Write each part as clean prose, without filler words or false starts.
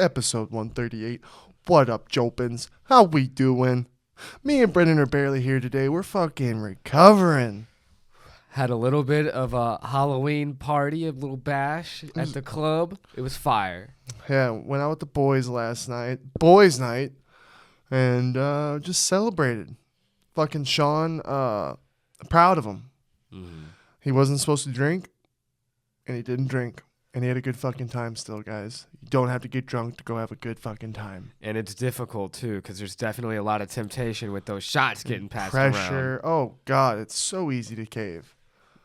episode 138. What up, JOBINS? How we doing? Me and Brendan are barely here today. We're fucking recovering. Had a little bit of a Halloween party, a little bash at the club. It was fire. Yeah, went out with the boys last night. Boys' night. And just celebrated. Fucking Sean, proud of him. Mm-hmm. He wasn't supposed to drink, and he didn't drink. And he had a good fucking time still, guys. You don't have to get drunk to go have a good fucking time. And it's difficult, too, because there's definitely a lot of temptation with those shots getting passed Pressure. around. Oh, God, it's so easy to cave.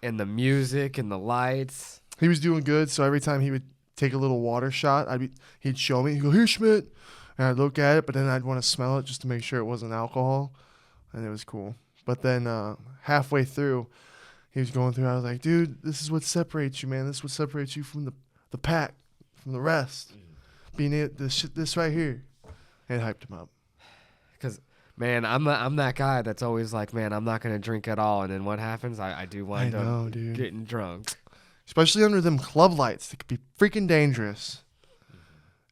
And the music and the lights. He was doing good, so every time he would take a little water shot, he'd show me. He'd go, "Here, Schmidt." And I'd look at it, but then I'd want to smell it just to make sure it wasn't alcohol. And it was cool. But then halfway through, he was going through. I was like, "Dude, this is what separates you, man. This is what separates you from the pack, from the rest. Being this right here." And hyped him up. Because, man, I'm that guy that's always like, man, I'm not going to drink at all. And then what happens? I do wind up getting drunk. Especially under them club lights. It could be freaking dangerous.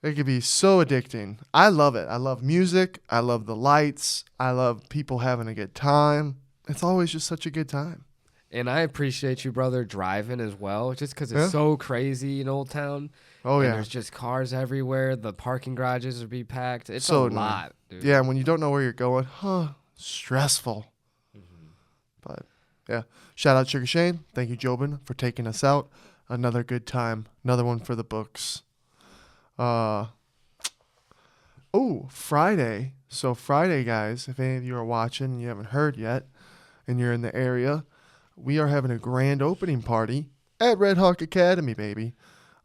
It could be so addicting. I love it. I love music. I love the lights. I love people having a good time. It's always just such a good time. And I appreciate you, brother, driving as well, just because it's so crazy in Old Town. Oh, and yeah. There's just cars everywhere. The parking garages would be packed. It's so a lot, dude. Yeah, and when you don't know where you're going, stressful. Mm-hmm. But, yeah. Shout out Sugar Shane. Thank you, Jobin, for taking us out. Another good time. Another one for the books. Friday. So Friday, guys, if any of you are watching and you haven't heard yet and you're in the area, we are having a grand opening party at Red Hawk Academy, baby.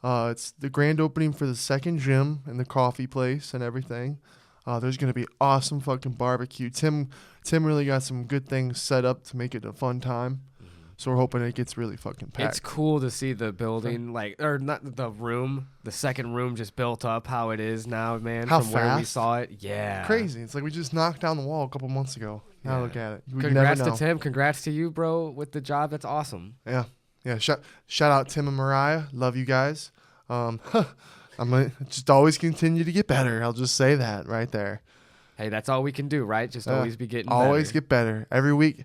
It's the grand opening for the second gym and the coffee place and everything. There's going to be awesome fucking barbecue. Tim really got some good things set up to make it a fun time. So we're hoping it gets really fucking packed. It's cool to see the building, or not the room, the second room just built up how it is now, man. How from fast? Where we saw it. Yeah. Crazy. It's like we just knocked down the wall a couple months ago. Now look at it. Congrats to Tim. Congrats to you, bro, with the job. That's awesome. Yeah. Shout out Tim and Mariah. Love you guys. I'm gonna just always continue to get better. I'll just say that right there. Hey, that's all we can do, right? Just always be getting always better. Get better every week.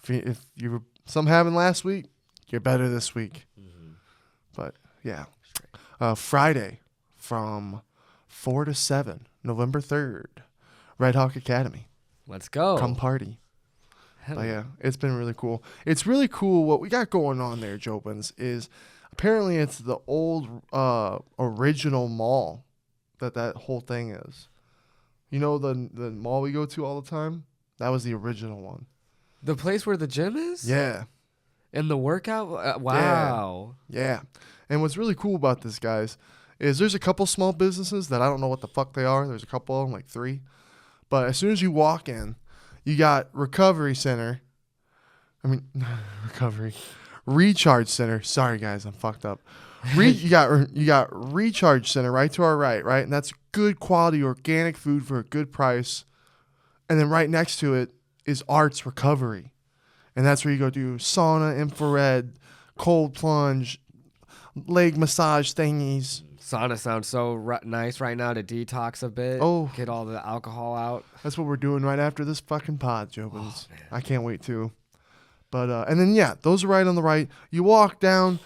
If you were some having last week, you're better this week. Mm-hmm. But yeah, Friday from 4 to 7, November 3rd, Red Hawk Academy. Let's go. Come party. But yeah, it's been really cool. It's really cool. What we got going on there, Jobins, is apparently it's the old original mall that whole thing is. You know the mall we go to all the time? That was the original one. The place where the gym is? Yeah. And the workout? Wow. Yeah. And what's really cool about this, guys, is there's a couple small businesses that I don't know what the fuck they are. There's a couple of them, like 3. But as soon as you walk in, you got Recharge Center. Sorry, guys, I'm fucked up. You got Recharge Center right to our right? And that's good quality organic food for a good price. And then right next to it is Arts Recovery. And that's where you go do sauna, infrared, cold plunge, leg massage thingies. Sauna sounds so nice right now to detox a bit. Oh. Get all the alcohol out. That's what we're doing right after this fucking pod, Jobins. Oh, I can't wait to. But, and then, yeah, those are right on the right. You walk down,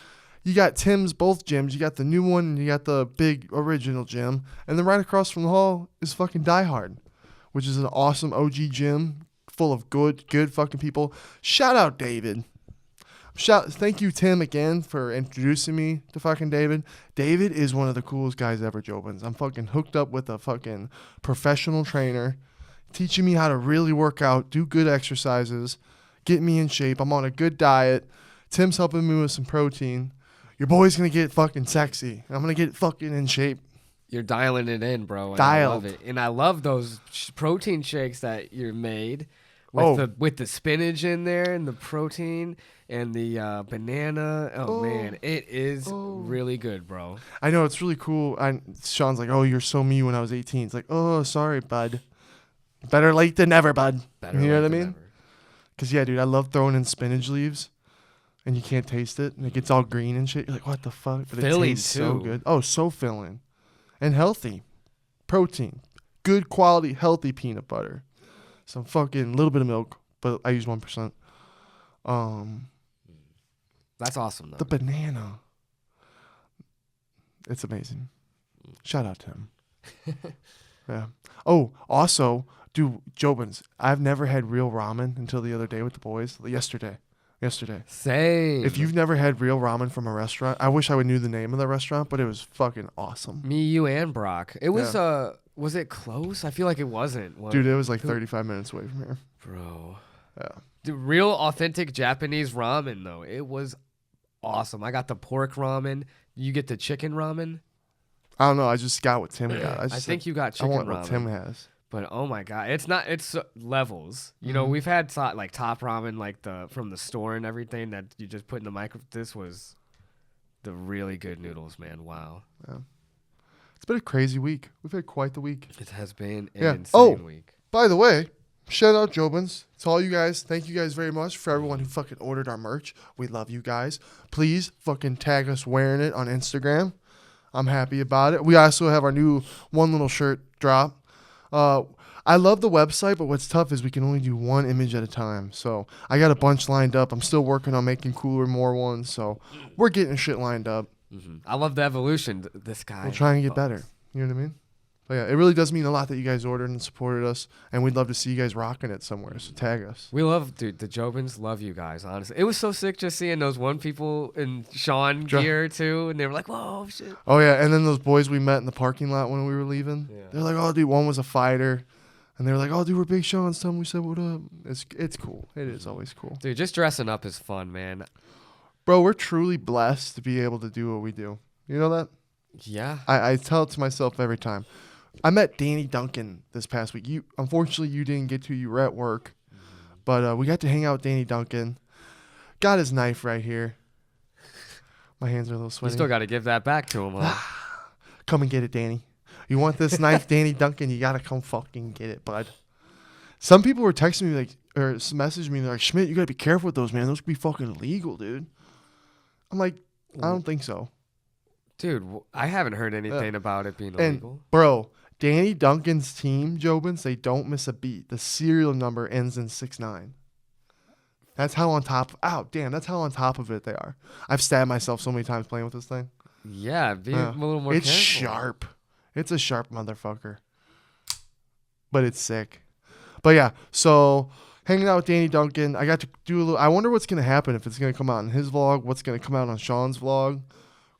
you got Tim's both gyms. You got the new one and you got the big original gym. And then right across from the hall is fucking Die Hard, which is an awesome OG gym full of good fucking people. Shout out David. Thank you, Tim, again for introducing me to fucking David. David is one of the coolest guys ever, Jobins. I'm fucking hooked up with a fucking professional trainer teaching me how to really work out, do good exercises, get me in shape. I'm on a good diet. Tim's helping me with some protein. Your boy's going to get fucking sexy. I'm going to get fucking in shape. You're dialing it in, bro. And Dialed. I love it. And I love those protein shakes that you're made with the spinach in there and the protein and the banana. Oh, man. It is really good, bro. I know. It's really cool. Sean's like, "Oh, you're so me when I was 18. It's like, "Oh, sorry, bud. Better late than never, bud." You know what I mean? Because, yeah, dude, I love throwing in spinach leaves. And you can't taste it. And it gets all green and shit. You're like, what the fuck? But filling, it tastes so good. Oh, so filling. And healthy. protein, good quality, healthy peanut butter, some fucking little bit of milk, but I use 1%. That's awesome, though. The banana. It's amazing. Shout out to him. Yeah. Oh, also, dude, JOBINS. I've never had real ramen until the other day with the boys. Yesterday. Same. If you've never had real ramen from a restaurant, I wish I would knew the name of the restaurant, but it was fucking awesome. Me, you, and Brock. It was, was it close? I feel like it wasn't. Dude, it was like 35 minutes away from here. Bro. Yeah. The real authentic Japanese ramen, though. It was awesome. I got the pork ramen. You get the chicken ramen? I don't know. I just got what Tim got. I think you got chicken ramen. I want what Tim has. But oh my god, it's levels. You know, we've had like top ramen, like from the store and everything that you just put in the micro. This was the really good noodles, man. Wow. Yeah. It's been a crazy week. We've had quite the week. It has been an insane week. By the way, shout out JOBINS. To all you guys, thank you guys very much for everyone who fucking ordered our merch. We love you guys. Please fucking tag us wearing it on Instagram. I'm happy about it. We also have our new one little shirt drop. I love the website, but what's tough is we can only do one image at a time. So I got a bunch lined up. I'm still working on making cooler, more ones. So we're getting shit lined up. Mm-hmm. I love the evolution. This guy. We'll try and get better. You know what I mean? But yeah, it really does mean a lot that you guys ordered and supported us, and we'd love to see you guys rocking it somewhere. So tag us. We love, dude. The JOBINS love you guys. Honestly, it was so sick just seeing those one people in Sean gear too, and they were like, "Whoa, shit!" Oh yeah, and then those boys we met in the parking lot when we were leaving. Yeah. They're like, "Oh, dude, one was a fighter," and they were like, "Oh, dude, we're Big Sean's." Tell them we said what up. It's cool. It is always cool, dude. Just dressing up is fun, man. Bro, we're truly blessed to be able to do what we do. You know that? Yeah. I tell it to myself every time. I met Danny Duncan this past week. Unfortunately, you didn't get to. You were at work. But we got to hang out with Danny Duncan. Got his knife right here. My hands are a little sweaty. You still got to give that back to him, huh? Come and get it, Danny. You want this knife, Danny Duncan? You got to come fucking get it, bud. Some people were texting me or messaging me like, Schmidt, you got to be careful with those, man. Those could be fucking illegal, dude. I'm like, I don't think so. Dude, I haven't heard anything about it being illegal. And, bro, Danny Duncan's team, JOBINS, they don't miss a beat. The serial number ends in 69. That's how on top. That's how on top of it they are. I've stabbed myself so many times playing with this thing. Yeah, be a little more It's careful. sharp. It's a sharp motherfucker. But it's sick. But yeah, so hanging out with Danny Duncan, I got to do a little. I wonder what's going to happen if it's going to come out in his vlog, what's going to come out on Sean's vlog.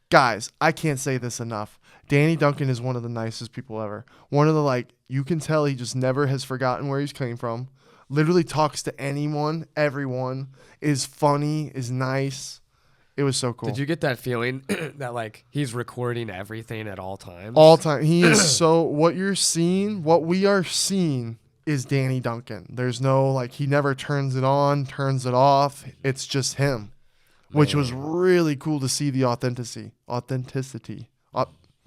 Guys, I can't say this enough. Danny Duncan is one of the nicest people ever. One of the, you can tell he just never has forgotten where he's came from. Literally talks to anyone, everyone, is funny, is nice. It was so cool. Did you get that feeling that, he's recording everything at all times? All time. He is so, what we are seeing is Danny Duncan. There's no, he never turns it on, turns it off. It's just him. Man. Which was really cool to see the authenticity.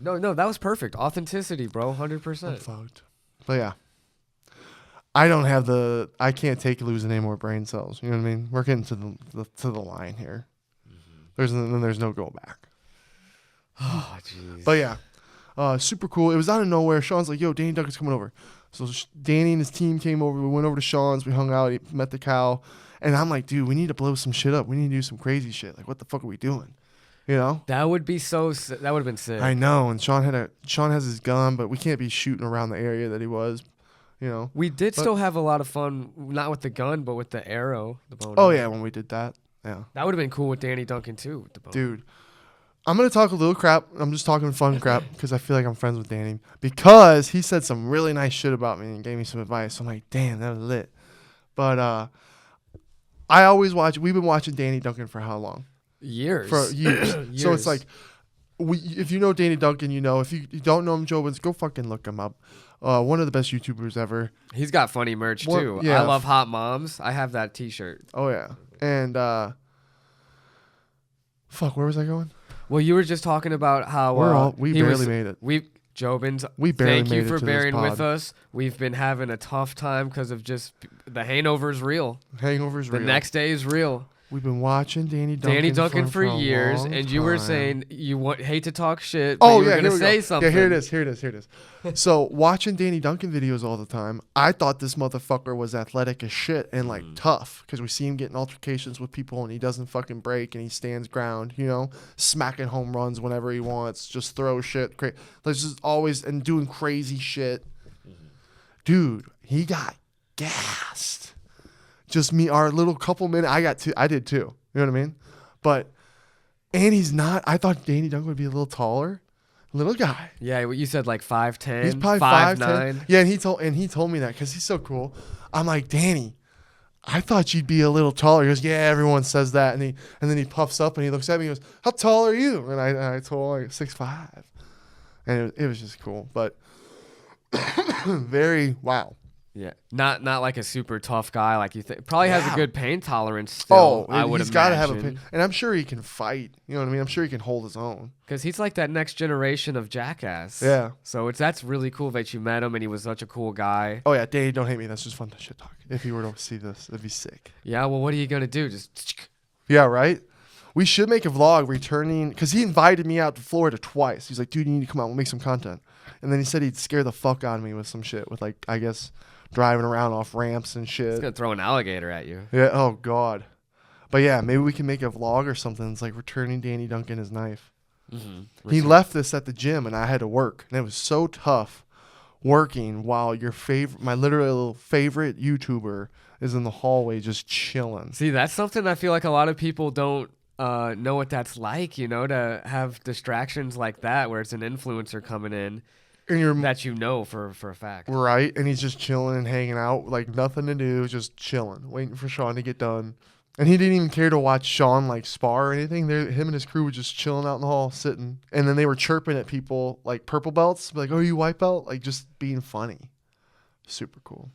No, that was perfect. Authenticity, bro. 100%. I'm fucked. But yeah. I can't take losing any more brain cells. You know what I mean? We're getting to the line here. Mm-hmm. There's no going back. Oh, jeez. But yeah. Super cool. It was out of nowhere. Sean's like, yo, Danny Duncan's coming over. So Danny and his team came over. We went over to Sean's. We hung out. He met the cow. And I'm like, dude, we need to blow some shit up. We need to do some crazy shit. What the fuck are we doing? You know? That would be so sick. That would have been sick. I know. And Sean has his gun, but we can't be shooting around the area that he was. You know? We still have a lot of fun, not with the gun, but with the arrow. The bow. Oh, yeah, when we did that. Yeah. That would have been cool with Danny Duncan, too. With the bow. Dude, I'm going to talk a little crap. I'm just talking fun crap because I feel like I'm friends with Danny. Because he said some really nice shit about me and gave me some advice. So I'm like, damn, that was lit. But I always watch. We've been watching Danny Duncan for how long? Years. For years. So it's like, if you know Danny Duncan, you know. If you don't know him, JOBINS, go fucking look him up. One of the best YouTubers ever. He's got funny merch, too. Yeah. I love Hot Moms. I have that T-shirt. Oh, yeah. And, where was I going? Well, you were just talking about how... we barely made it. JOBINS, we barely thank made you it for to bearing this pod. with us. We've been having a tough time because of just... The hangover's real. Hangover's real. The next day is real. We've been watching Danny Duncan for years, and you were time. saying you hate to talk shit, but you were going to say something. Yeah, here it is. So watching Danny Duncan videos all the time, I thought this motherfucker was athletic as shit and like tough because we see him getting altercations with people and he doesn't fucking break and he stands ground, you know, smacking home runs whenever he wants, just throw shit, just always and doing crazy shit. Dude, he got gassed. Just me, our little couple minutes. I did too. You know what I mean? But, and he's not. I thought Danny Duncan would be a little taller, little guy. Yeah, what you said, like 5'10". He's probably 5'9". Yeah, and he told me that because he's so cool. I'm like, Danny, I thought you'd be a little taller. He goes, yeah, everyone says that, and then he puffs up and he looks at me and goes, how tall are you? And I told him like 6'5", and it was just cool, but very wow. Yeah, not like a super tough guy like you think. Probably has a good pain tolerance still. I would imagine. He's got to have a pain, and I'm sure he can fight. You know what I mean? I'm sure he can hold his own. Because he's like that next generation of jackass. Yeah. So that's really cool that you met him, and he was such a cool guy. Oh yeah, Danny, don't hate me. That's just fun to shit talk. If he were to see this, it'd be sick. Yeah. Well, what are you gonna do? Just. Yeah. Right. We should make a vlog returning because he invited me out to Florida twice. He's like, dude, you need to come out. We'll make some content. And then he said he'd scare the fuck out of me with some shit with like, I guess, driving around off ramps and shit. He's going to throw an alligator at you. Yeah. Oh, God. But yeah, maybe we can make a vlog or something. It's like returning Danny Duncan his knife. Mm-hmm. He left this at the gym and I had to work. And it was so tough working while my literal favorite YouTuber is in the hallway just chilling. See, that's something I feel like a lot of people don't know what that's like, you know, to have distractions like that where it's an influencer coming in and that you know for a fact. Right, and he's just chilling and hanging out, like nothing to do, just chilling, waiting for Sean to get done. And he didn't even care to watch Sean like spar or anything. Him and his crew were just chilling out in the hall, sitting. And then they were chirping at people like purple belts, like, oh, you white belt? Like just being funny. Super cool.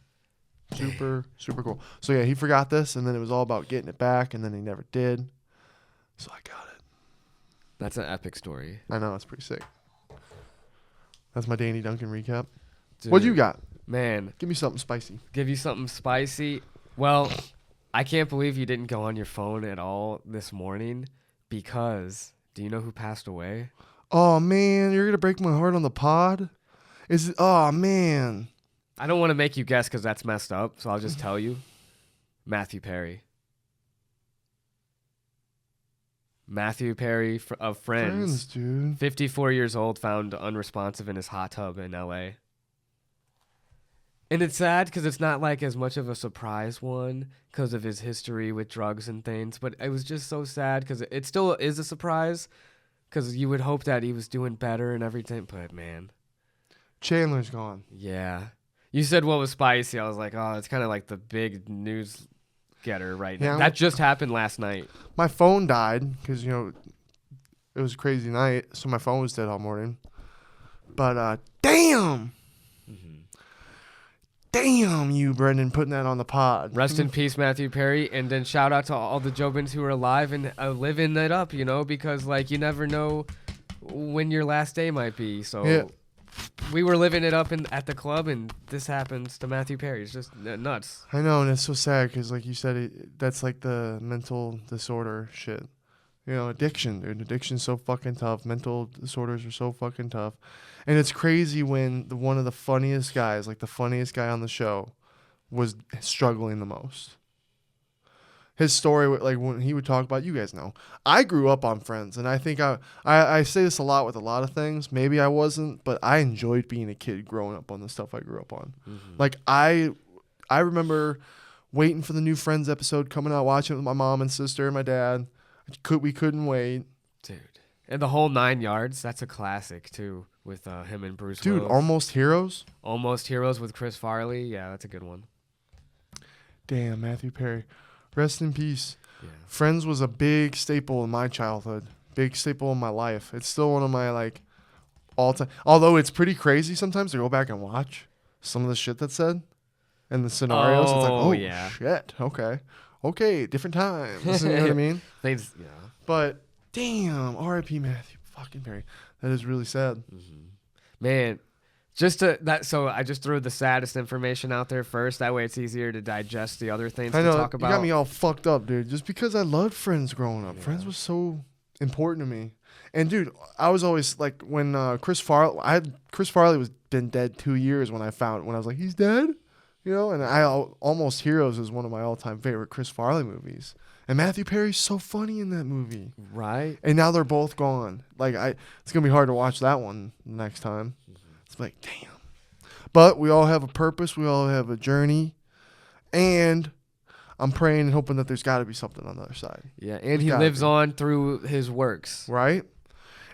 Super cool. So yeah, he forgot this, and then it was all about getting it back, and then he never did. So I got it. That's an epic story. I know, it's pretty sick. That's my Danny Duncan recap. Dude, what you got? Man. Give me something spicy. Give you something spicy? Well, I can't believe you didn't go on your phone at all this morning because do you know who passed away? Oh, man. You're going to break my heart on the pod? Oh, man. I don't want to make you guess because that's messed up, so I'll just tell you. Matthew Perry. Matthew Perry of Friends, dude. 54 years old, found unresponsive in his hot tub in L.A. And it's sad because it's not like as much of a surprise one because of his history with drugs and things, but it was just so sad because it still is a surprise because you would hope that he was doing better and everything, but man. Chandler's gone. Yeah. You said what was spicy. I was like, oh, it's kind of like the big news getter right now. That just happened last night. My phone died because, you know, it was a crazy night, so my phone was dead all morning. But, damn! Mm-hmm. Damn you, Brendan, putting that on the pod. Rest in peace, Matthew Perry. And then shout out to all the JOBINS who are alive and living it up, you know, because, like, you never know when your last day might be. So yeah. We were living it up at the club, and this happens to Matthew Perry. It's just nuts. I know, and it's so sad because, like you said, that's like the mental disorder shit. You know, addiction, dude. Addiction's so fucking tough. Mental disorders are so fucking tough. And it's crazy when one of the funniest guys, like the funniest guy on the show, was struggling the most. His story, like when he would talk about, you guys know, I grew up on Friends, and I think I say this a lot with a lot of things. Maybe I wasn't, but I enjoyed being a kid growing up on the stuff I grew up on. Mm-hmm. Like I remember waiting for the new Friends episode coming out, watching it with my mom and sister and my dad. We couldn't wait, dude. And the whole 9 yards. That's a classic too, with him and Bruce. Dude, Willis. Almost Heroes. Almost Heroes with Chris Farley. Yeah, that's a good one. Damn, Matthew Perry. Rest in peace. Yeah. Friends was a big staple in my childhood. Big staple in my life. It's still one of my, like, all-time. Although it's pretty crazy sometimes to go back and watch some of the shit that's said and the scenarios. It's like, oh, yeah. Shit. Okay, different times. You know what I mean? Yeah. But, damn, R.I.P. Matthew fucking Perry. That is really sad. Mm-hmm. Man, So I just threw the saddest information out there first. That way it's easier to digest the other things I to know, talk about. you got me all fucked up, dude. Just because I loved Friends growing up. Yeah. Friends was so important to me. And dude, I was always like when Chris Farley was been dead 2 years when I was like, he's dead, you know. And Almost Heroes is one of my all-time favorite Chris Farley movies. And Matthew Perry's so funny in that movie, right? And now they're both gone. Like it's gonna be hard to watch that one next time. It's like, damn. But we all have a purpose. We all have a journey. And I'm praying and hoping that there's got to be something on the other side. Yeah, and he lives on through his works. Right?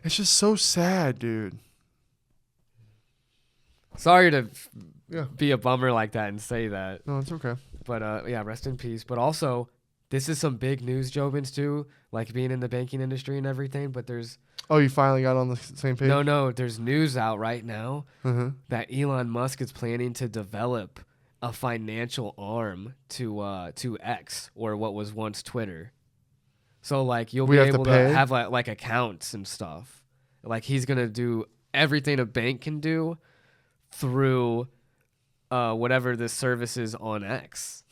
It's just so sad, dude. Sorry to be a bummer like that and say that. No, it's okay. But yeah, rest in peace. But also, this is some big news, Jobins, too. Like being in the banking industry and everything. But there's... Oh, you finally got on the same page? No. There's news out right now that Elon Musk is planning to develop a financial arm to X, or what was once Twitter. So like you'll be able to have like accounts and stuff. Like he's gonna do everything a bank can do through whatever the service is on X.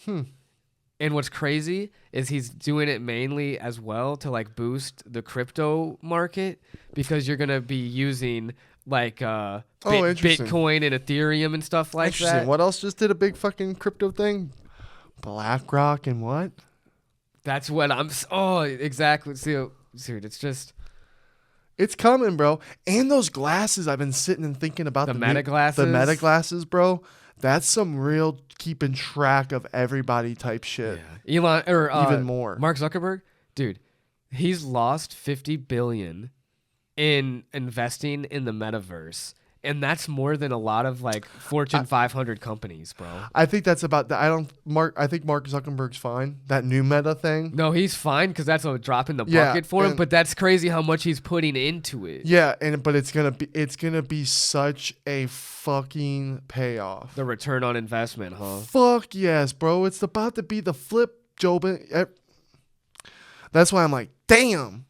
And what's crazy is he's doing it mainly as well to like boost the crypto market, because you're gonna be using like Bitcoin and Ethereum and stuff like that. What else just did a big fucking crypto thing? BlackRock and what? That's what I'm. Oh, exactly. See, dude, it's just. It's coming, bro. And those glasses, I've been sitting and thinking about the meta glasses. The meta glasses, bro. That's some real keeping track of everybody type shit. Yeah. Elon or even more. Mark Zuckerberg, dude, he's lost $50 billion in investing in the metaverse. And that's more than a lot of like Fortune 500 companies, bro. I think that's about that. I think Mark Zuckerberg's fine. That new meta thing. No, he's fine because that's a drop in the bucket for him. But that's crazy how much he's putting into it. Yeah, but it's gonna be such a fucking payoff. The return on investment, huh? Fuck yes, bro. It's about to be the flip, Jobin. That's why I'm like, damn.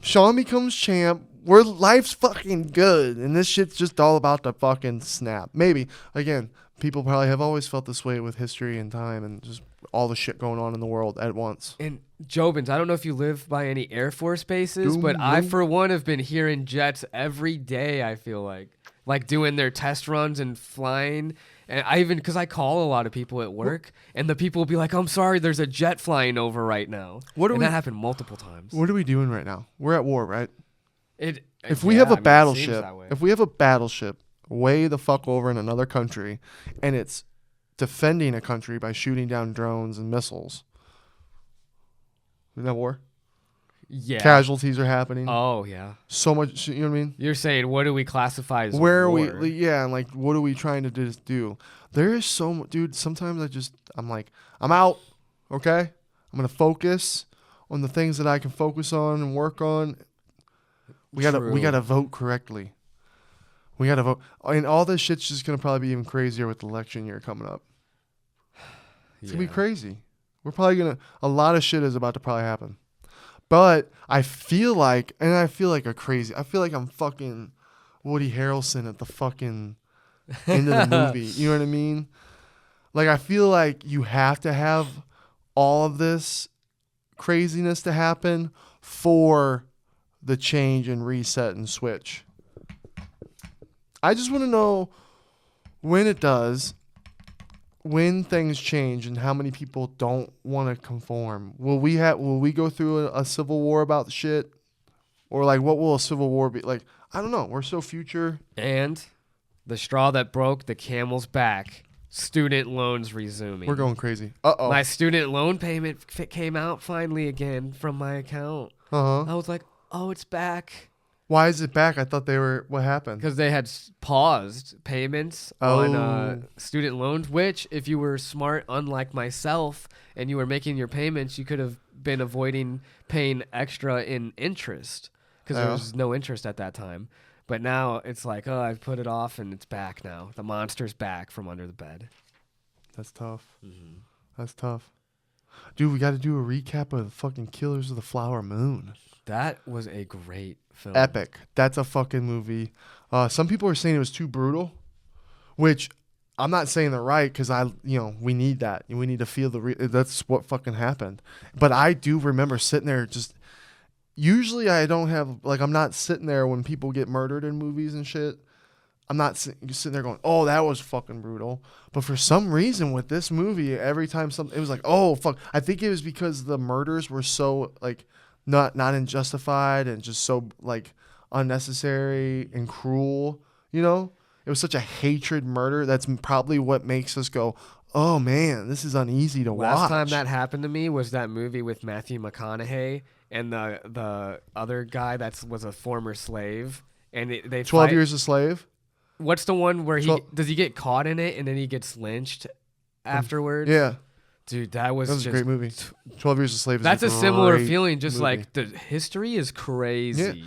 Sean becomes champ. Life's fucking good, and this shit's just all about to fucking snap. Maybe, again, people probably have always felt this way with history and time and just all the shit going on in the world at once. And Jobins, I don't know if you live by any Air Force bases, but I, for one, have been hearing jets every day, I feel like doing their test runs and flying. And because I call a lot of people at work, and the people will be like, I'm sorry, there's a jet flying over right now. That happened multiple times. What are we doing right now? We're at war, right? If we yeah, have a I mean, battleship, if we have a battleship way the fuck over in another country, and it's defending a country by shooting down drones and missiles, isn't that war? Yeah. Casualties are happening. Oh yeah. So much, you know what I mean? You're saying, what do we classify as where war? are we? Yeah, and like, what are we trying to do? There is so much, dude. Sometimes I'm like, I'm out. Okay, I'm gonna focus on the things that I can focus on and work on. We gotta vote correctly. We gotta vote, and all this shit's just gonna probably be even crazier with the election year coming up. It's gonna be crazy. A lot of shit is about to probably happen. But I feel like I'm fucking Woody Harrelson at the fucking end of the movie. You know what I mean? Like, I feel like you have to have all of this craziness to happen for the change and reset and switch. I just want to know when it does, when things change, and how many people don't want to conform. Will we go through a civil war about the shit? Or like, what will a civil war be? Like, I don't know. We're so future. And the straw that broke the camel's back, student loans resuming. We're going crazy. Uh-oh. My student loan payment came out finally again from my account. Uh-huh. I was like, oh, it's back. Why is it back? I thought what happened? Because they had paused payments on student loans, which, if you were smart, unlike myself, and you were making your payments, you could have been avoiding paying extra in interest, because there was no interest at that time. But now it's like, oh, I've put it off, and it's back now. The monster's back from under the bed. That's tough. Mm-hmm. That's tough. Dude, we got to do a recap of the fucking Killers of the Flower Moon. That was a great film. Epic. That's a fucking movie. Some people are saying it was too brutal, which I'm not saying they're right because we need that. We need to feel that's what fucking happened. But I do remember sitting there just. Usually I don't have I'm not sitting there when people get murdered in movies and shit. I'm not sitting there going, oh, that was fucking brutal. But for some reason with this movie, every time it was like, oh fuck. I think it was because the murders were so not unjustified and just so unnecessary and cruel. You know, it was such a hatred murder. That's probably what makes us go, oh man, this is uneasy to watch. Last time that happened to me was that movie with Matthew McConaughey and the other guy was a former slave, and they 12 Years a Slave. What's the one where does he get caught in it and then he gets lynched afterwards? Yeah, dude, that was a great movie. 12 Years a Slave. That's a similar feeling. Just movie. The history is crazy.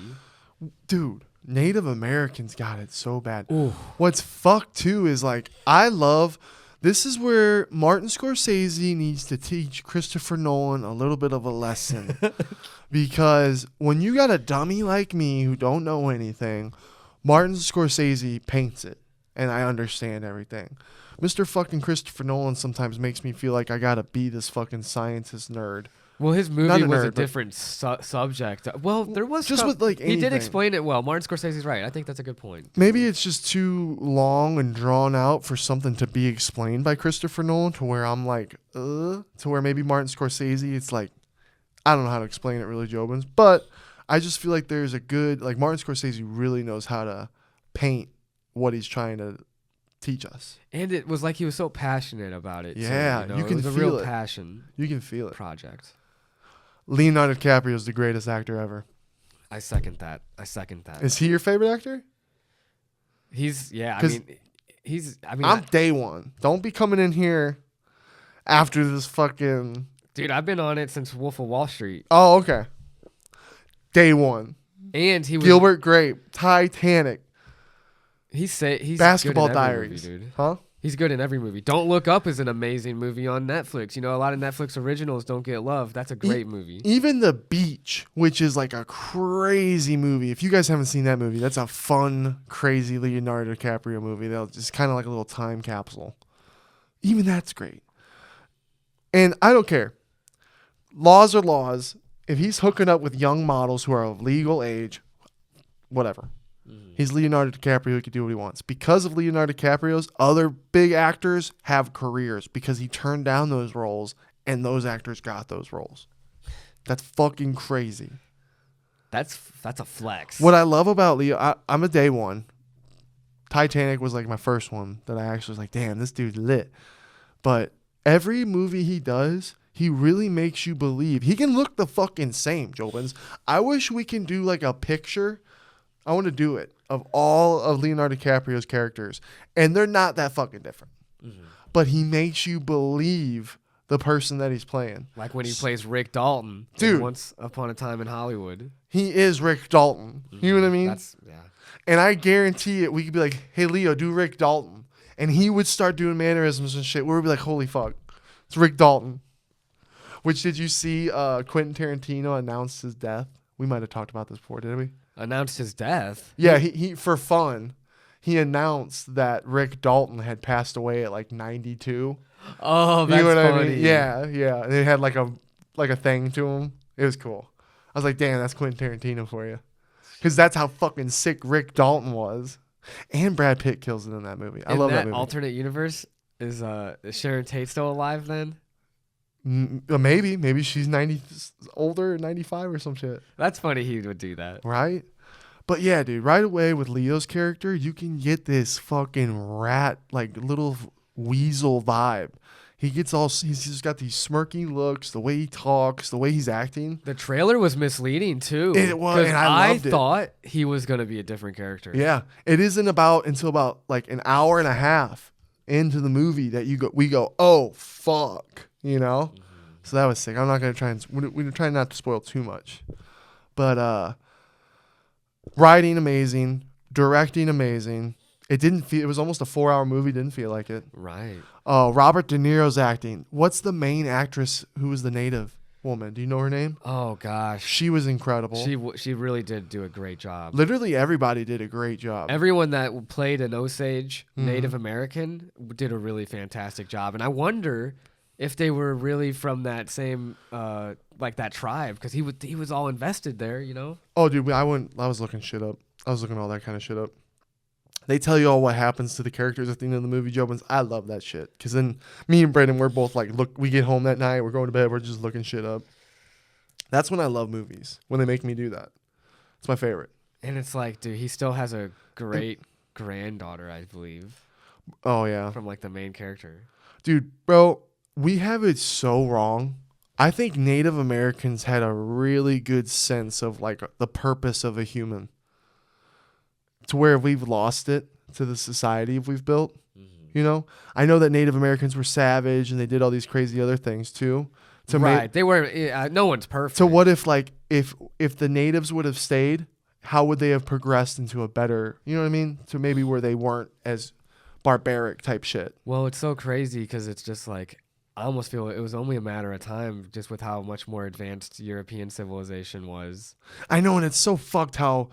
Yeah. Dude, Native Americans got it so bad. Ooh. What's fucked too is this is where Martin Scorsese needs to teach Christopher Nolan a little bit of a lesson. Because when you got a dummy like me who don't know anything, Martin Scorsese paints it. And I understand everything. Mr. fucking Christopher Nolan sometimes makes me feel like I gotta be this fucking scientist nerd. Well, his movie was a different subject. Well, there was just with he did explain it well. Martin Scorsese's right. I think that's a good point. Maybe it's just too long and drawn out for something to be explained by Christopher Nolan to where I'm to where maybe Martin Scorsese, it's I don't know how to explain it really, Jobins, but I just feel like there's a good, Martin Scorsese really knows how to paint what he's trying to teach us. And it was he was so passionate about it. Yeah, too, you can it was feel a real it. passion. You can feel it. Project. Leonardo DiCaprio is the greatest actor ever. I second that. Is he your favorite actor? I'm day one. Don't be coming in here after this fucking... Dude, I've been on it since Wolf of Wall Street. Oh, okay. Day one. And he was... Gilbert Grape, Titanic. He's Basketball good in every Diaries. movie, dude. Huh? He's good in every movie. Don't Look Up is an amazing movie on Netflix. A lot of Netflix originals don't get love. That's a great movie. Even The Beach, which is a crazy movie. If you guys haven't seen that movie, that's a fun, crazy Leonardo DiCaprio movie. That'll just kind of like a little time capsule. Even that's great. And I don't care. Laws are laws. If he's hooking up with young models who are of legal age, whatever. He's Leonardo DiCaprio. He can do what he wants. Because of Leonardo DiCaprio's, other big actors have careers because he turned down those roles and those actors got those roles. That's fucking crazy. That's a flex. What I love about Leo, I'm a day one. Titanic was my first one that I actually was damn, this dude's lit. But every movie he does, he really makes you believe. He can look the fucking same, Jobins. I wish we can do a picture. I want to do it of all of Leonardo DiCaprio's characters. And they're not that fucking different. Mm-hmm. But he makes you believe the person that he's playing. Like when he plays Rick Dalton. Dude. Once Upon a Time in Hollywood. He is Rick Dalton. Mm-hmm. You know what I mean? Yeah. And I guarantee it, we could be like, hey, Leo, do Rick Dalton. And he would start doing mannerisms and shit. We would be like, holy fuck. It's Rick Dalton. Which, did you see Quentin Tarantino announced his death? We might have talked about this before, didn't we? Announced his death? Yeah, he for fun, he announced that Rick Dalton had passed away at 92. Oh, that's funny. I mean? Yeah. And it had a thing to him. It was cool. I was like, damn, that's Quentin Tarantino for you. Because that's how fucking sick Rick Dalton was. And Brad Pitt kills it in that movie. I love that movie. Alternate universe, is Sharon Tate still alive then? Maybe she's 90 older, 95 or some shit. That's funny he would do that. Right? But yeah, dude, right away with Leo's character, you can get this fucking rat, little weasel vibe. He's just got these smirky looks, the way he talks, the way he's acting. The trailer was misleading too. It was, and I loved it. Thought he was going to be a different character. Yeah. It isn't until about an hour and a half into the movie that we go, oh, fuck. Mm-hmm. So that was sick. I'm not going to try and... We're trying not to spoil too much. But writing, amazing. Directing, amazing. It was almost a 4-hour movie. Didn't feel like it. Right. Robert De Niro's acting. What's the main actress who was the native? woman. Do you know her name? Oh gosh, She was incredible. she really did do a great job. Literally everybody did a great job. Everyone that played an Osage Native American did a really fantastic job, and I wonder if they were really from that same like that tribe, because he was all invested there, you know. Oh, dude, I was looking shit up. I was looking all that kind of shit up. They tell you all what happens to the characters at the end of the movie, Jobins. I love that shit. Because then me and Brandon, we're both like, look, we get home that night, we're going to bed, we're just looking shit up. That's when I love movies, when they make me do that. It's my favorite. And it's like, dude, he still has a great granddaughter, I believe. Oh, yeah. From like the main character. Dude, bro, we have it so wrong. I think Native Americans had a really good sense of like the purpose of a human. To where we've lost it to the society we've built, you know. I know that Native Americans were savage and they did all these crazy other things too. Right, they were. No one's perfect. So what if like if the natives would have stayed, how would they have progressed into a better, you know what I mean? To maybe where they weren't as barbaric type shit. Well, it's so crazy because it's just like I almost feel it was only a matter of time, just with how much more advanced European civilization was. I know, and it's so fucked how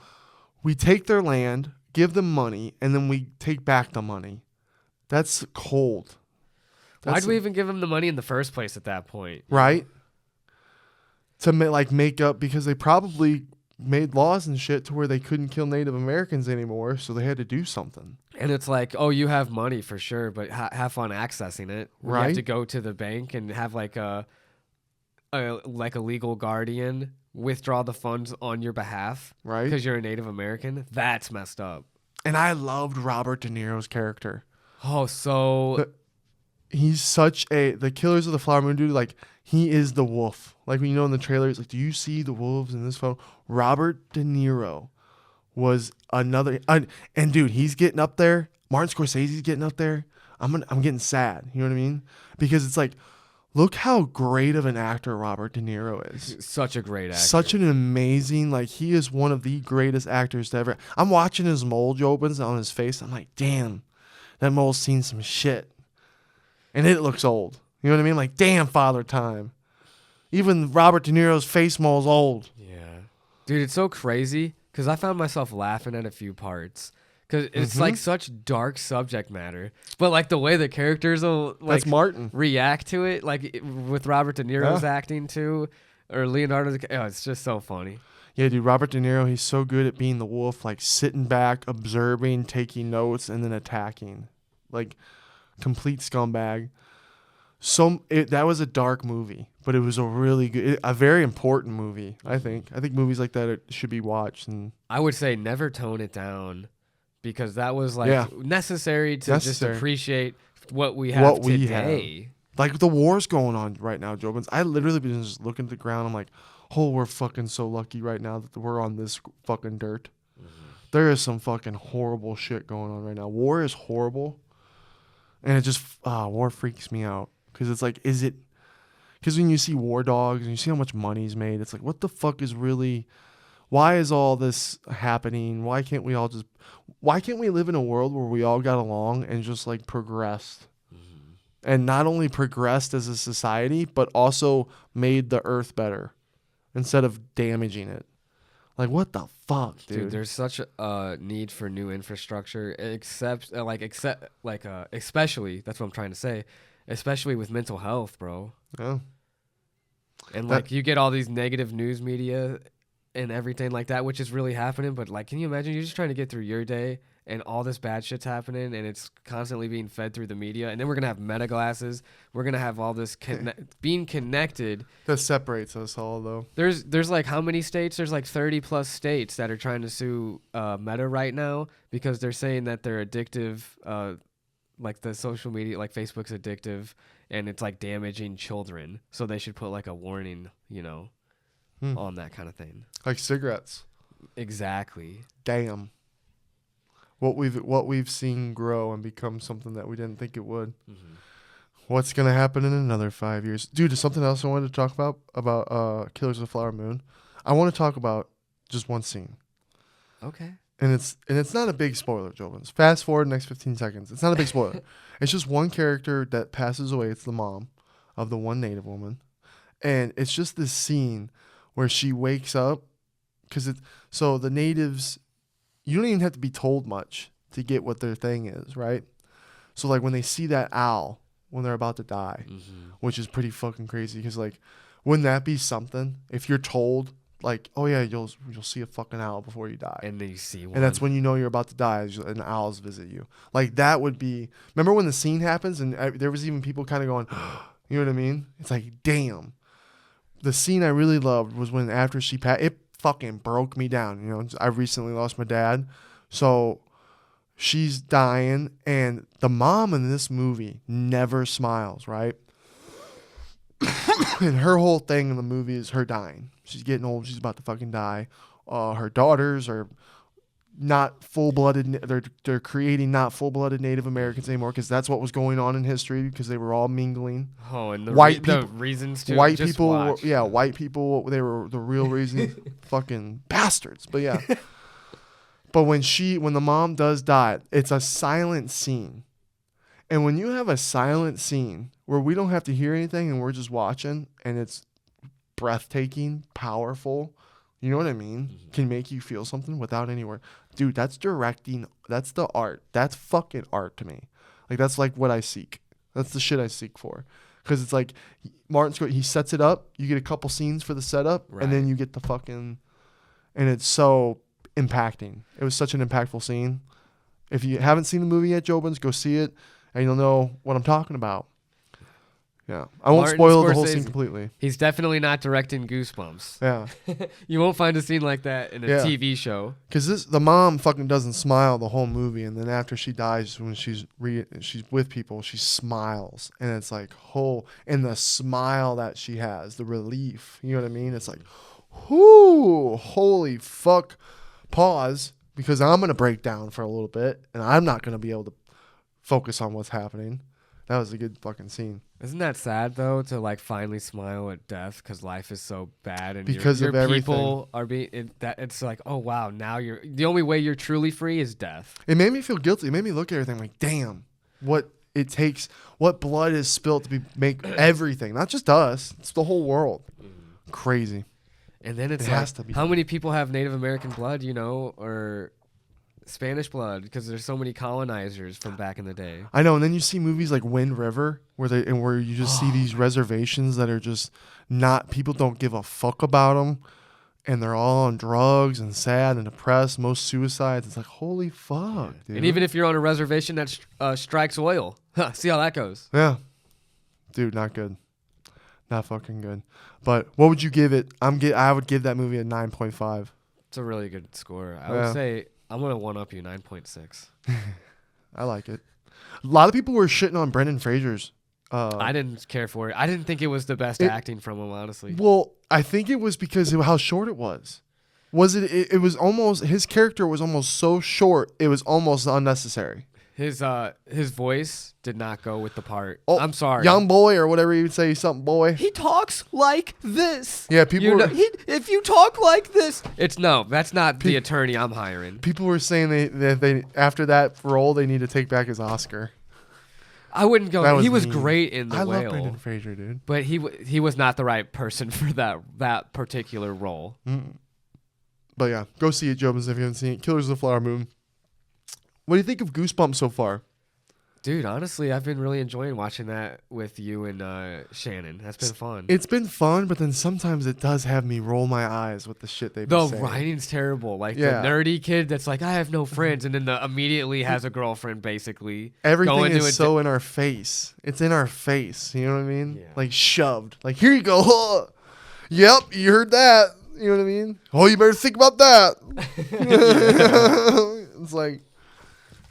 we take their land, give them money, and then we take back the money. That's cold. Why'd we even give them the money in the first place at that point? Right? To make up, because they probably made laws and shit to where they couldn't kill Native Americans anymore, so they had to do something. And it's like, oh, you have money for sure, but have fun accessing it. Right? You have to go to the bank and have like a legal guardian withdraw the funds on your behalf, right? Because you're a Native American. That's messed up. And I loved Robert De Niro's character. Oh, so he's such the Killers of the Flower Moon dude. Like, he is the wolf. Like, when you know in the trailer, it's like, do you see the wolves in this photo? Robert De Niro was another, and dude, he's getting up there. Martin Scorsese's getting up there. I'm getting sad. You know what I mean? Because it's like, look how great of an actor Robert De Niro is. Such a great actor. Such an amazing, like, he is one of the greatest actors to ever. I'm watching his mole Jobins on his face. I'm like, damn, that mole's seen some shit. And it looks old. You know what I mean? Like, damn, Father Time. Even Robert De Niro's face mole's old. Yeah. Dude, it's so crazy because I found myself laughing at a few parts. Because it's like such dark subject matter. But like the way the characters will like That's Martin. react to it, like with Robert De Niro's acting too, or Leonardo, it's just so funny. Yeah, dude, Robert De Niro, he's so good at being the wolf, like sitting back, observing, taking notes, and then attacking. Like, complete scumbag. That was a dark movie, but it was a really good, a very important movie, I think. I think movies like that should be watched. And I would say never tone it down. Because that was like necessary to just appreciate what we have today. Like the war's going on right now, Jobins. I literally been just looking at the ground. I'm like, oh, we're fucking so lucky right now that we're on this fucking dirt. There is some fucking horrible shit going on right now. War is horrible. And it just, war freaks me out. Because it's like, because when you see war dogs and you see how much money's made, it's like, what the fuck is really, why is all this happening? Why can't we live in a world where we all got along and just like progressed? And not only progressed as a society, but also made the earth better instead of damaging it. Like, what the fuck, dude? There's such a need for new infrastructure, especially, that's what I'm trying to say, especially with mental health, bro. Yeah. And like you get all these negative news media and everything like that, which is really happening. But like, can you imagine you're just trying to get through your day and all this bad shit's happening and it's constantly being fed through the media? And then we're going to have meta glasses. We're going to have all this being connected. That separates us all, though. There's like how many states? There's like 30 plus states that are trying to sue Meta right now because they're saying that they're addictive. Like the social media, like Facebook's addictive and it's like damaging children. So they should put like a warning, on that kind of thing. Like cigarettes. Exactly. Damn. What we've seen grow and become something that we didn't think it would. Mm-hmm. What's gonna happen in another 5 years, dude? There's something else I wanted to talk about Killers of the Flower Moon. I want to talk about just one scene. Okay. And it's not a big spoiler, Jobins. Fast forward the next 15 seconds. It's not a big spoiler. It's just one character that passes away. It's the mom of the one Native woman. And it's just this scene where she wakes up so the natives, you don't even have to be told much to get what their thing is, right? So like when they see that owl when they're about to die, which is pretty fucking crazy because like, wouldn't that be something if you're told like, oh yeah, you'll see a fucking owl before you die, and then you see one, and that's when you know you're about to die, and owls visit you. Like that would be. Remember when the scene happens and there was even people kind of going, you know what I mean? It's like, damn. The scene I really loved was when after she passed, it fucking broke me down. You know, I recently lost my dad, so she's dying, and the mom in this movie never smiles, right? And her whole thing in the movie is her dying. She's getting old. She's about to fucking die. Her daughters are not full-blooded. They're creating not full-blooded Native Americans anymore because that's what was going on in history because they were all mingling. Oh, and the reasons too. White Just people, watch. white people. They were the real reason. Fucking bastards. But yeah. But when the mom does die, it's a silent scene. And when you have a silent scene where we don't have to hear anything and we're just watching and it's breathtaking, powerful, you know what I mean? Can make you feel something without any word. Dude, that's directing. That's the art. That's fucking art to me. Like, that's like what I seek. That's the shit I seek for. Because it's like Martin Scorsese, he sets it up. You get a couple scenes for the setup, right, and then you get the fucking, and it's so impacting. It was such an impactful scene. If you haven't seen the movie yet, JOBINS, go see it, and you'll know what I'm talking about. Yeah, I won't spoil the whole scene completely. He's definitely not directing Goosebumps. Yeah, you won't find a scene like that in a TV show. Because the mom fucking doesn't smile the whole movie, and then after she dies, when she's with people, she smiles, and it's like, and the smile that she has, the relief, you know what I mean? It's like, whoo, holy fuck. Pause, because I'm gonna break down for a little bit, and I'm not gonna be able to focus on what's happening. That was a good fucking scene. Isn't that sad though, to like finally smile at death because life is so bad and because your of everything. People are being it's like, oh wow, now you're the only way you're truly free is death. It made me feel guilty. It made me look at everything like, damn, what it takes, what blood is spilt to make everything, not just us, it's the whole world. Crazy. And then it's like, how many people have Native American blood, you know, or Spanish blood, because there's so many colonizers from back in the day. I know, and then you see movies like Wind River where you just see these reservations that are just not, people don't give a fuck about them, and they're all on drugs and sad and depressed. Most suicides. It's like, holy fuck, dude. And even if you're on a reservation that strikes oil, see how that goes. Yeah, dude, not good, not fucking good. But what would you give it? I would give that movie a 9.5. It's a really good score. I would say. I'm going to one-up you, 9.6. I like it. A lot of people were shitting on Brendan Fraser's. I didn't care for it. I didn't think it was the best acting from him, honestly. Well, I think it was because of how short it was. It was almost, his character was almost so short, it was almost unnecessary. His voice did not go with the part. Oh, I'm sorry. Young boy or whatever you would say, something boy. He talks like this. Yeah, people if you talk like this. That's not the attorney I'm hiring. People were saying they after that role, they need to take back his Oscar. I wouldn't go. He was great in The Whale. I love Brendan Fraser, dude. But he was not the right person for that particular role. But yeah, go see it, JOBINS, if you haven't seen it. Killers of the Flower Moon. What do you think of Goosebumps so far? Dude, honestly, I've been really enjoying watching that with you and Shannon. That's been fun. It's been fun, but then sometimes it does have me roll my eyes with the shit they've been saying. The writing's terrible. Like the nerdy kid that's like, I have no friends, and then immediately has a girlfriend, basically. Everything is so in our face. It's in our face. You know what I mean? Yeah. Like shoved. Like, here you go. Yep, you heard that. You know what I mean? Oh, you better think about that. It's like,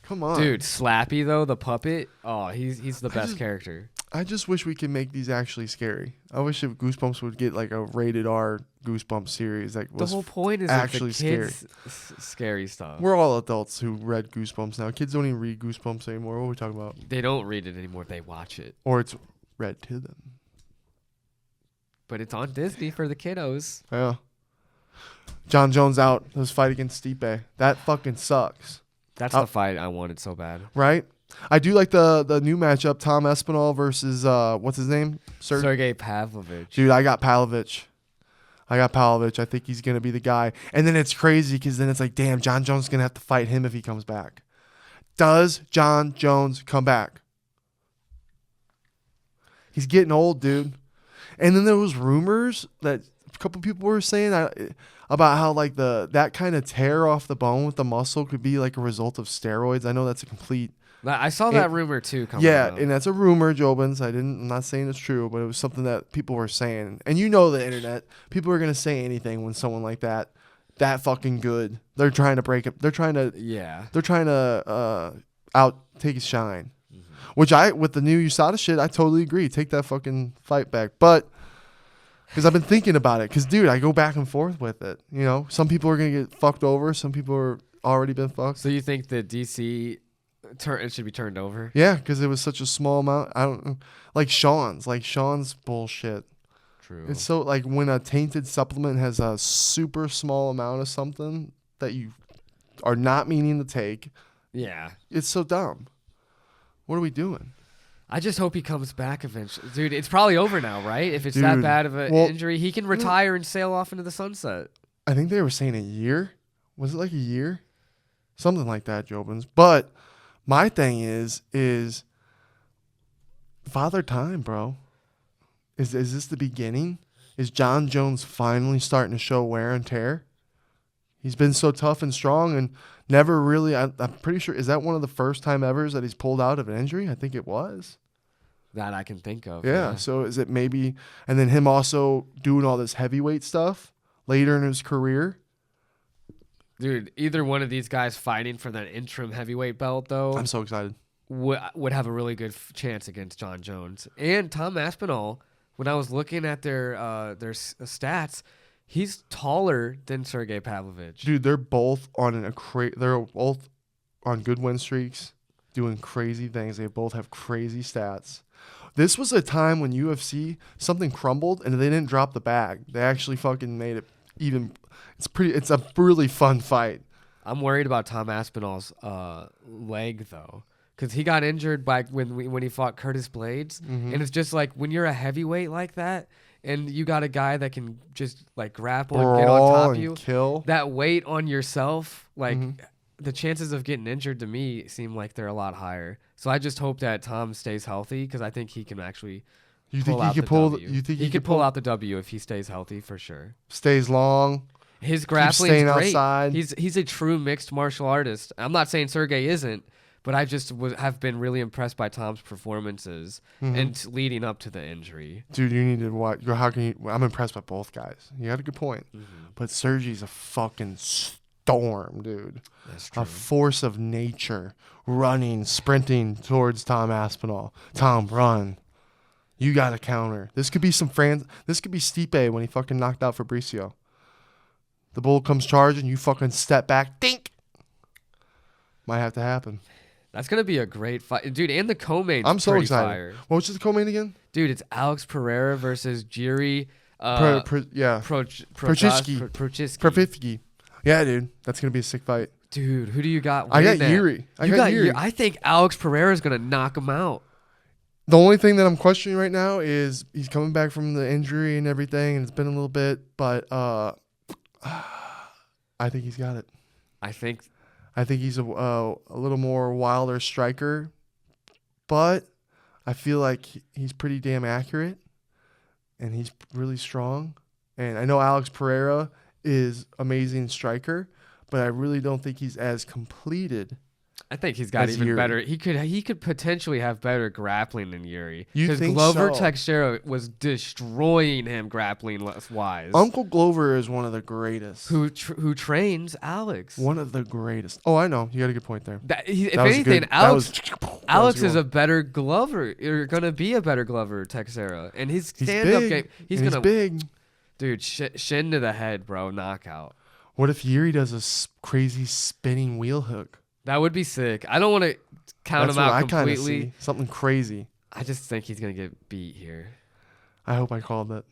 come on. Dude, Slappy, though, the puppet, he's the best character. I just wish we could make these actually scary. I wish if Goosebumps would get like a rated R Goosebumps series that was the whole point is actually the kids scary stuff. We're all adults who read Goosebumps now. Kids don't even read Goosebumps anymore. What are we talking about? They don't read it anymore. They watch it. Or it's read to them. But it's on Disney for the kiddos. Yeah. John Jones out. His fight against Stipe. That fucking sucks. That's the fight I wanted so bad. Right? I do like the new matchup, Tom Espinal versus what's his name? Sergey Pavlovich. Dude, I got Pavlovich. I think he's gonna be the guy. And then it's crazy because then it's like, damn, John Jones is gonna have to fight him if he comes back. Does John Jones come back? He's getting old, dude. And then there was rumors that a couple people were saying about how like that kind of tear off the bone with the muscle could be like a result of steroids. I know that's a complete. I saw that rumor too. Yeah, and that's a rumor, Jobins. I'm not saying it's true, but it was something that people were saying. And you know the internet, people are gonna say anything when someone like that fucking good. They're trying to break it. They're trying to out take his shine. Which with the new USADA shit, I totally agree. Take that fucking fight back. But because I've been thinking about it. Because, dude, I go back and forth with it. You know, some people are going to get fucked over. Some people are already been fucked. So you think the DC it should be turned over? Yeah, because it was such a small amount. I don't know. Like Sean's bullshit. True. It's so like when a tainted supplement has a super small amount of something that you are not meaning to take. Yeah. It's so dumb. What are we doing? I just hope he comes back eventually. Dude, it's probably over now, right? If it's that bad of an injury, he can retire and sail off into the sunset. I think they were saying a year. Was it like a year? Something like that, Jobins. But my thing is Father Time, bro. Is this the beginning? Is John Jones finally starting to show wear and tear? He's been so tough and strong and never really, I'm pretty sure, is that one of the first time evers that he's pulled out of an injury? I think it was. That I can think of. Yeah, so is it maybe, and then him also doing all this heavyweight stuff later in his career? Dude, either one of these guys fighting for that interim heavyweight belt, though. I'm so excited. Would have a really good chance against John Jones. And Tom Aspinall, when I was looking at their stats, he's taller than Sergey Pavlovich. Dude, they're both on they're both on good win streaks, doing crazy things. They both have crazy stats. This was a time when UFC something crumbled and they didn't drop the bag. They actually fucking made it even. It's a really fun fight. I'm worried about Tom Aspinall's leg though, because he got injured when he fought Curtis Blades, and it's just like when you're a heavyweight like that. And you got a guy that can just like grapple and get on top of you. Kill. That weight on yourself, like the chances of getting injured to me seem like they're a lot higher. So I just hope that Tom stays healthy because I think he can actually. You think he could pull out the W if he stays healthy for sure. Stays long. His grappling is great. Outside. He's a true mixed martial artist. I'm not saying Sergey isn't. But I just have been really impressed by Tom's performances and leading up to the injury. Dude, you need to watch. How can you? I'm impressed by both guys. You had a good point. But Sergey's a fucking storm, dude. That's true. A force of nature, running, sprinting towards Tom Aspinall. Tom, run. You got to counter. This could be This could be Stipe when he fucking knocked out Fabricio. The bull comes charging, you fucking step back. Dink. Might have to happen. That's going to be a great fight. Dude, and the co-main I'm so excited. Fire. What was the co-main again? Dude, it's Alex Pereira versus Jiri Prochitsky. Yeah, dude. That's going to be a sick fight. Dude, who do you got? I got Jiri. I think Alex Pereira is going to knock him out. The only thing that I'm questioning right now is he's coming back from the injury and everything, and it's been a little bit, but I think he's got it. I think he's a little more wilder striker, but I feel like he's pretty damn accurate, and he's really strong. And I know Alex Pereira is amazing striker, but I really don't think he's as completed. I think he's got even Jiri. better. He could potentially have better grappling than Jiri. You think Glover Teixeira was destroying him grappling wise. Uncle Glover is one of the greatest. Who trains Alex? One of the greatest. Oh, I know. You got a good point there. If anything, Alex is a better Glover. You're gonna be a better Glover Teixeira, and his stand-up game. He's big. Dude, shin to the head, bro. Knockout. What if Jiri does a crazy spinning wheel hook? That would be sick. I don't want to count him out completely. See. Something crazy. I just think he's going to get beat here. I hope I called that.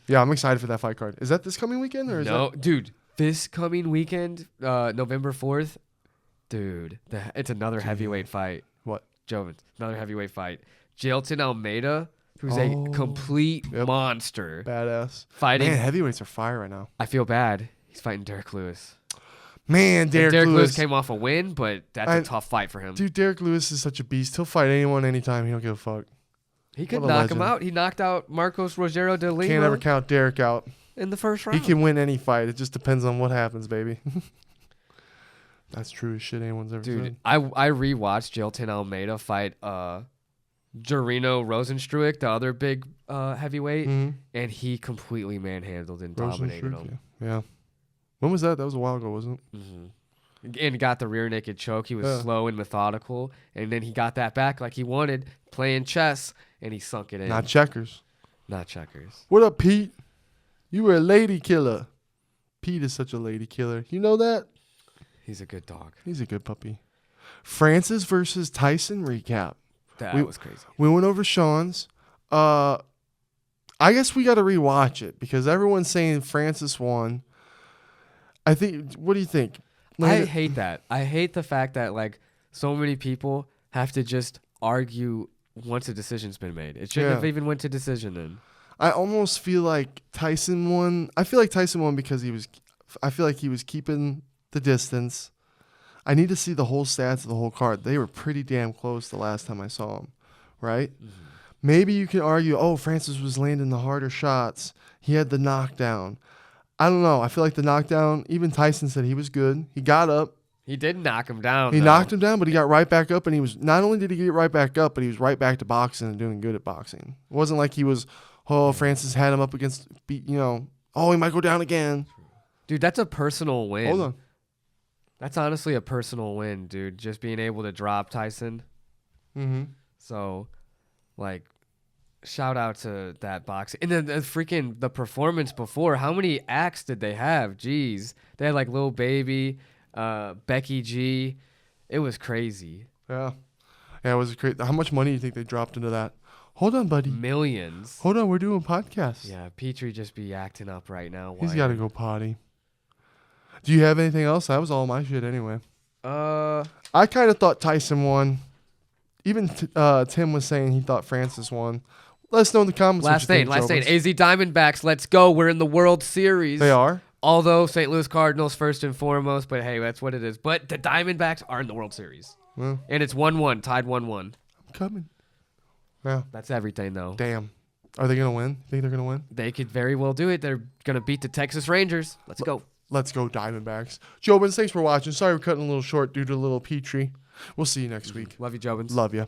Yeah, I'm excited for that fight card. Is that this coming weekend? Or is dude. This coming weekend, November 4th, Dude, it's another heavyweight fight. What? Jovins, another heavyweight fight. Jailton Almeida, who's a complete monster. Badass. Fighting. Man, heavyweights are fire right now. I feel bad. He's fighting Derek Lewis. Man, Derek Lewis came off a win, but that's a tough fight for him. Dude, Derek Lewis is such a beast. He'll fight anyone, anytime. He don't give a fuck. He could knock him out. He knocked out Marcos Rogero de Lima. Can't ever count Derek out. In the first round. He can win any fight. It just depends on what happens, baby. That's true as shit anyone's ever said. Dude, I rewatched Jailton Almeida fight Jarino Rosenstruik, the other big heavyweight, and he completely manhandled and dominated him. Yeah. When was that? That was a while ago, wasn't it? And got the rear naked choke. He was slow and methodical, and then he got that back like he wanted, playing chess, and he sunk it in. Not checkers. Not checkers. What up, Pete? You were a lady killer. Pete is such a lady killer. You know that? He's a good dog. He's a good puppy. Francis versus Tyson recap. That was crazy. We went over Sean's. I guess we got to rewatch it because everyone's saying Francis won. I think. What do you think? I hate that. I hate the fact that like so many people have to just argue once a decision's been made. It shouldn't have even went to decision then. I almost feel like Tyson won. I feel like Tyson won because I feel like he was keeping the distance. I need to see the whole stats of the whole card. They were pretty damn close the last time I saw him, right? Maybe you can argue, Francis was landing the harder shots. He had the knockdown. I don't know. I feel like the knockdown, even Tyson said he was good. He got up. He did knock him down. He knocked him down, but he got right back up, and he was not only did he get right back up, but he was right back to boxing and doing good at boxing. It wasn't like he was, Francis had him up against, he might go down again. Dude, that's a personal win. Hold on. That's honestly a personal win, dude. Just being able to drop Tyson. So, like, shout out to that boxing. And then the performance before. How many acts did they have? Jeez. They had, like, Lil Baby, Becky G. It was crazy. Yeah. Yeah, it was crazy. How much money do you think they dropped into that? Hold on, buddy. Millions. Hold on, we're doing podcasts. Yeah, Petrie just be acting up right now. He's got to go potty. Do you have anything else? That was all my shit anyway. I kind of thought Tyson won. Even Tim was saying he thought Francis won. Let us know in the comments. Last thing. AZ Diamondbacks, let's go. We're in the World Series. They are. Although St. Louis Cardinals first and foremost, but hey, that's what it is. But the Diamondbacks are in the World Series. Well, and it's 1-1, tied 1-1. I'm coming. Yeah. That's everything, though. Damn. Are they going to win? Think they're going to win? They could very well do it. They're going to beat the Texas Rangers. Let's go. Let's go Diamondbacks. Jobins, thanks for watching. Sorry we're cutting a little short due to a little Petrie. We'll see you next week. Love you, Jobins. Love you.